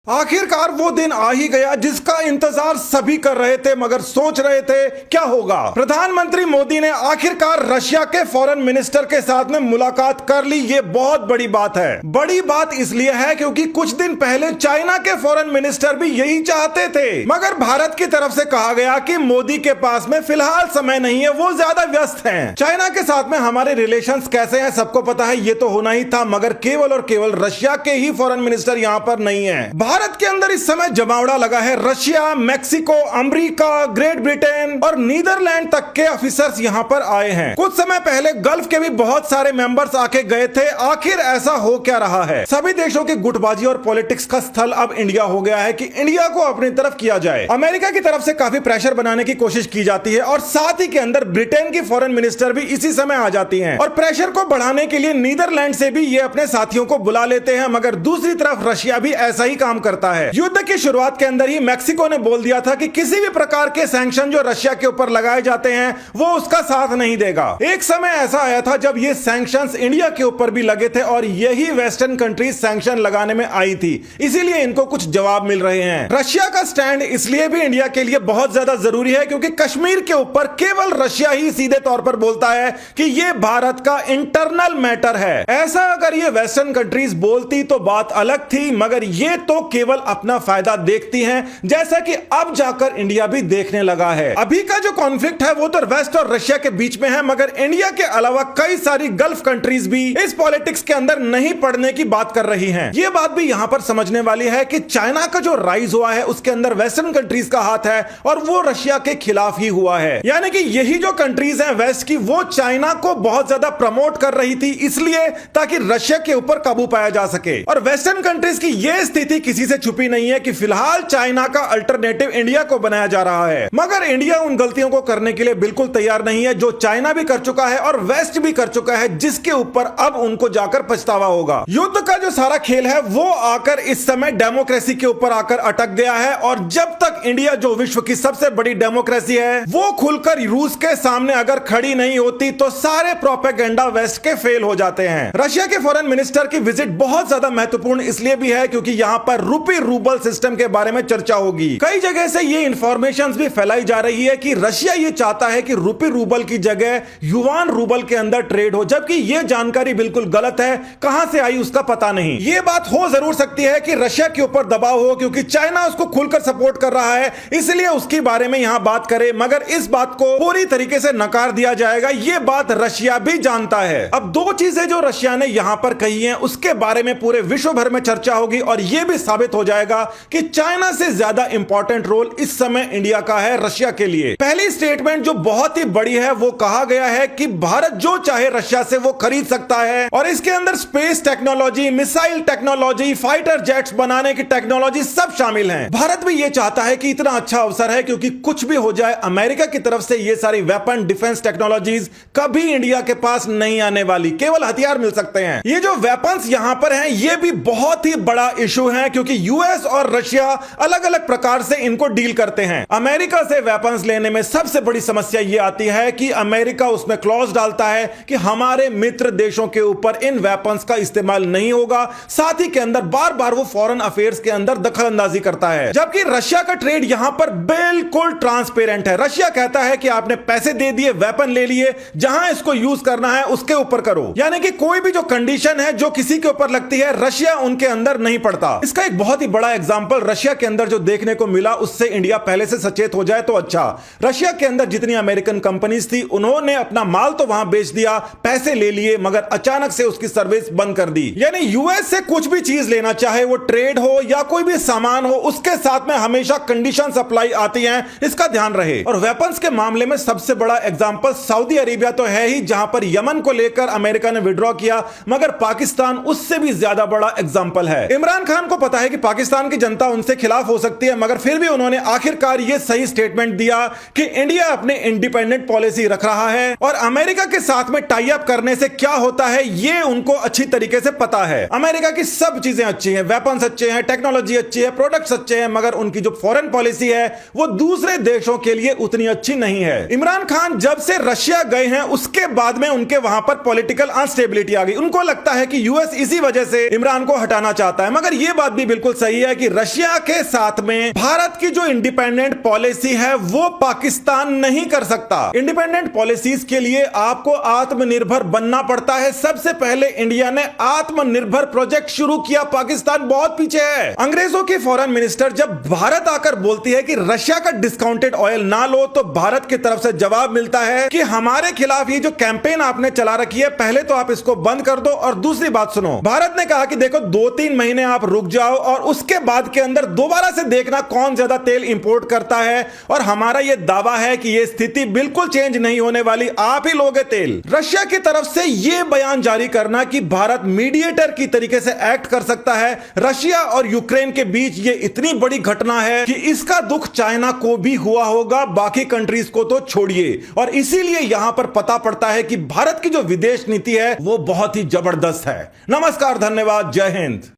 आखिरकार वो दिन आ ही गया जिसका इंतजार सभी कर रहे थे, मगर सोच रहे थे क्या होगा। प्रधानमंत्री मोदी ने आखिरकार रशिया के फॉरेन मिनिस्टर के साथ में मुलाकात कर ली। ये बहुत बड़ी बात है। बड़ी बात इसलिए है क्योंकि कुछ दिन पहले चाइना के फॉरेन मिनिस्टर भी यही चाहते थे, मगर भारत की तरफ से कहा गया कि मोदी के पास में फिलहाल समय नहीं है, वो ज्यादा व्यस्त हैं। चाइना के साथ में हमारे रिलेशंस कैसे हैं सबको पता है, ये तो होना ही था, मगर केवल और केवल रशिया के ही फॉरेन मिनिस्टर यहां पर नहीं है। भारत के अंदर इस समय जमावड़ा लगा है। Russia, Mexico, America, great Britain और नीदरलैंड तक के ऑफिसर्स यहां पर आए हैं। कुछ समय पहले गल्फ के भी बहुत सारे मेंबर्स आके गए थे। आखिर ऐसा हो क्या रहा है? सभी देशों की गुटबाजी और पॉलिटिक्स का स्थल अब इंडिया हो गया है कि इंडिया को अपनी तरफ किया जाए। अमेरिका की तरफ से काफी प्रेशर बनाने की कोशिश की जाती है और साथ ही के अंदर ब्रिटेन की फॉरेन मिनिस्टर भी इसी समय आ जाती हैं और प्रेशर को बढ़ाने के लिए नीदरलैंड से भी ये अपने साथियों को बुला लेते हैं। मगर दूसरी तरफ रशिया भी ऐसा ही काम करता है। युद्ध की शुरुआत के अंदर ही मैक्सिको ने बोल दिया था कि किसी भी प्रकार के सैंक्शन जो रशिया के ऊपर लगाए जाते हैं वो उसका साथ नहीं देगा। एक समय ऐसा आया था जब ये सैंक्शंस इंडिया के ऊपर भी लगे थे और यही वेस्टर्न कंट्रीज सैंक्शन लगाने में आई थी, इसीलिए इनको कुछ जवाब मिल रहे हैं। रशिया का स्टैंड इसलिए भी इंडिया के लिए बहुत ज्यादा जरूरी है क्योंकि कश्मीर के ऊपर केवल रशिया ही सीधे तौर पर बोलता है कि ये भारत का इंटरनल मैटर है। ऐसा अगर ये वेस्टर्न कंट्रीज बोलती तो बात अलग थी, मगर ये तो केवल अपना फायदा देखती हैं, जैसा कि अब जाकर इंडिया भी देखने लगा है। अभी का जो कॉन्फ्लिक्ट है वो तो वेस्ट और रशिया के बीच में है, मगर इंडिया के अलावा कई सारी गल्फ कंट्रीज भी इस पॉलिटिक्स के अंदर नहीं पड़ने की बात कर रही हैं। ये बात भी यहां पर समझने वाली है कि चाइना का जो राइज हुआ है उसके अंदर वेस्टर्न कंट्रीज का हाथ है और वो रशिया के खिलाफ ही हुआ है। यानी कि यही जो कंट्रीज हैं वेस्ट की, वो चाइना को बहुत ज्यादा प्रमोट कर रही थी इसलिए ताकि रशिया के ऊपर काबू पाया जा सके। और वेस्टर्न कंट्रीज की यह स्थिति किसी से छुपी नहीं है कि फिलहाल चाइना का अल्टरनेटिव इंडिया को बनाया जा रहा है, मगर इंडिया उन गलतियों को करने के लिए बिल्कुल तैयार नहीं है जो चाइना भी कर चुका है और वेस्ट भी कर चुका है, जिसके ऊपर अब उनको जाकर पछतावा होगा। युद्ध का जो सारा खेल है वो आकर इस समय डेमोक्रेसी के ऊपर आकर अटक गया है और जब तक इंडिया जो विश्व की सबसे बड़ी डेमोक्रेसी है वो खुलकर रूस के सामने अगर खड़ी नहीं होती तो सारे प्रोपेगेंडा वेस्ट के फेल हो जाते हैं। रशिया के फॉरेन मिनिस्टर की विजिट बहुत ज्यादा महत्वपूर्ण इसलिए भी है क्योंकि यहां पर रूपी रूबल सिस्टम के बारे में चर्चा होगी। कई जगह से ये इंफॉर्मेशन भी फैलाई जा रही है कि रशिया ये चाहता है कि रूपी रूबल की जगह युवान रूबल के अंदर ट्रेड हो, जबकि ये जानकारी बिल्कुल गलत है। कहां से आई उसका पता नहीं। ये बात हो जरूर सकती है कि रशिया के ऊपर दबाव हो क्योंकि चाइना उसको खुलकर सपोर्ट कर रहा है, इसलिए उसके बारे में यहां बात करे, मगर इस बात को पूरी तरीके से नकार दिया जाएगा। ये बात रशिया भी जानता है। अब दो चीजें जो रशिया ने यहां पर कही हैं उसके बारे में पूरे विश्व भर में चर्चा होगी और यह भी साबित हो जाएगा कि चाइना से ज्यादा इंपॉर्टेंट रोल इस समय इंडिया का है रशिया के लिए। पहली स्टेटमेंट जो बहुत ही बड़ी है वो कहा गया है कि भारत जो चाहे रशिया से वो खरीद सकता है और इसके अंदर space technology, missile technology, fighter jets बनाने की टेक्नोलॉजी सब शामिल हैं। भारत भी ये चाहता है कि इतना अच्छा अवसर है क्योंकि कुछ भी हो जाए अमेरिका की तरफ से ये सारी वेपन डिफेंस टेक्नोलॉजीज कभी इंडिया के पास नहीं आने वाली, केवल हथियार मिल सकते हैं। ये जो वेपन्स यहां पर हैं ये भी बहुत ही बड़ा इशू है क्योंकि यूएस और रशिया अलग अलग प्रकार से इनको डील करते हैं। अमेरिका से वेपन्स लेने में सबसे बड़ी समस्या यह आती है कि अमेरिका उसमें क्लॉज डालता है कि हमारे मित्र देशों के ऊपर इन वेपन्स का इस्तेमाल नहीं होगा। साथ ही के अंदर बार बार वो फॉरेन अफेयर्स के अंदर दखल अंदाजी करता है, जबकि रशिया का ट्रेड यहां पर बिल्कुल ट्रांसपेरेंट है। रशिया कहता है कि आपने पैसे दे दिए, वेपन ले लिए, जहां इसको यूज करना है उसके ऊपर करो। यानी कि कोई भी जो कंडीशन है जो किसी के ऊपर लगती है रशिया उनके अंदर नहीं पड़ता। इसका एक बहुत ही बड़ा एग्जांपल रशिया के अंदर जो देखने को मिला उससे इंडिया पहले से सचेत हो जाए तो अच्छा। रशिया के अंदर जितनी अमेरिकन कंपनीज थी उन्होंने अपना माल तो वहां बेच दिया, पैसे ले लिए, मगर अचानक से उसकी सर्विस बंद कर दी। यानी यूएस से कुछ भी चीज लेना, चाहे वो ट्रेड हो या कोई भी सामान हो, उसके साथ में हमेशा कंडीशन अप्लाई आती हैं, इसका ध्यान रहे। और वेपन्स के मामले में सबसे बड़ा एग्जांपल सऊदी अरेबिया तो है ही, जहां पर यमन को लेकर अमेरिका ने विड्रॉ किया, मगर पाकिस्तान उससे भी ज्यादा बड़ा एग्जांपल है। इमरान खान को पता है कि पाकिस्तान की जनता उनसे खिलाफ हो सकती है, मगर फिर भी उन्होंने आखिरकार यह सही स्टेटमेंट दिया कि इंडिया अपने इंडिपेंडेंट पॉलिसी रख रहा है और अमेरिका के साथ में टाई अप करने से क्या होता है यह उनको अच्छी तरीके से पता है। अमेरिका की सब चीजें अच्छी हैं, वेपन्स अच्छे हैं, टेक्नोलॉजी अच्छी है, प्रोडक्ट्स अच्छे हैं, मगर उनकी जो फॉरेन पॉलिसी है वो दूसरे देशों के लिए उतनी अच्छी नहीं है। इमरान खान जब से रशिया गए हैं उसके बाद में उनके वहां पर पॉलिटिकल अनस्टेबिलिटी आ गई। उनको लगता है कि यूएस इसी वजह से इमरान को हटाना चाहता है, मगर यह बात भी बिल्कुल सही है कि रशिया के साथ में भारत की जो इंडिपेंडेंट पॉलिसी है वो पाकिस्तान नहीं कर सकता। इंडिपेंडेंट पॉलिसीज के लिए आपको आत्मनिर्भर बनना पड़ता है। सबसे पहले इंडिया ने आत्मनिर्भर प्रोजेक्ट शुरू किया, पाकिस्तान बहुत पीछे है। अंग्रेजों की फॉरेन मिनिस्टर जब भारत आकर बोलती है कि रशिया का डिस्काउंटेड ऑयल ना लो, तो भारत की तरफ से जवाब मिलता है कि हमारे खिलाफ ये जो कैंपेन आपने चला रखी है, पहले तो आप इसको बंद कर दो। और दूसरी बात सुनो, भारत ने कहा कि देखो 2-3 महीने आप रुक जाओ और उसके बाद के अंदर दोबारा से देखना कौन ज्यादा तेल इंपोर्ट करता है। और हमारा यह दावा है कि यह स्थिति बिल्कुल चेंज नहीं होने वाली, आप ही लोगे तेल। रशिया की तरफ से यह बयान जारी करना कि भारत मीडिएटर की तरीके से एक्ट कर सकता है रशिया और यूक्रेन के बीच, यह इतनी बड़ी घटना है कि इसका दुख चाइना को भी हुआ होगा, बाकी कंट्रीज को तो छोड़िए। और इसीलिए यहां पर पता पड़ता है कि भारत की जो विदेश नीति है वो बहुत ही जबरदस्त है। नमस्कार, धन्यवाद, जय हिंद।